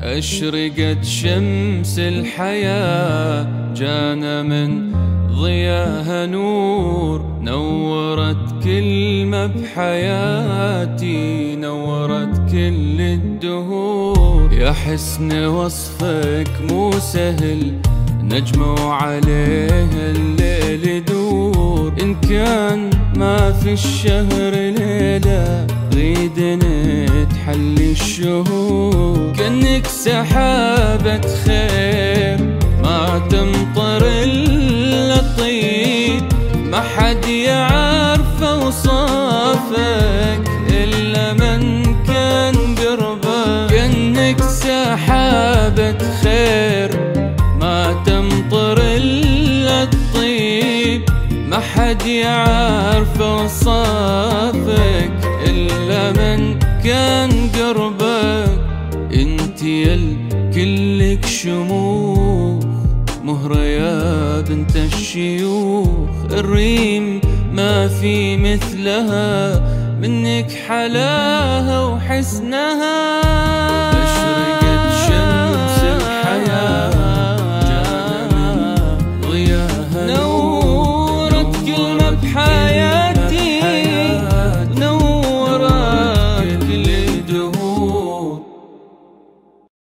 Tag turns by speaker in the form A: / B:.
A: أشرقت شمس الحياة، جانا من ضياها نور، نورت كلمة بحياتي، نورت كل الدهور. يا حسن وصفك مو سهل، نجمة وعليه الليل يدور. إن كان ما في الشهر ليلة، غيد نتحلي الشهور. كأنك سحابة خير ما تمطر إلا طيب، ما حد يعرف أوصافك إلا من كان قربك. كأنك سحابة خير ما تمطر إلا الطيب، ما حد يعرف أوصافك إلا من كان قربك. انت يل كلك شموخ، مهرة يا بنت الشيوخ. الريم ما في مثلها، منك حلاها وحسنها.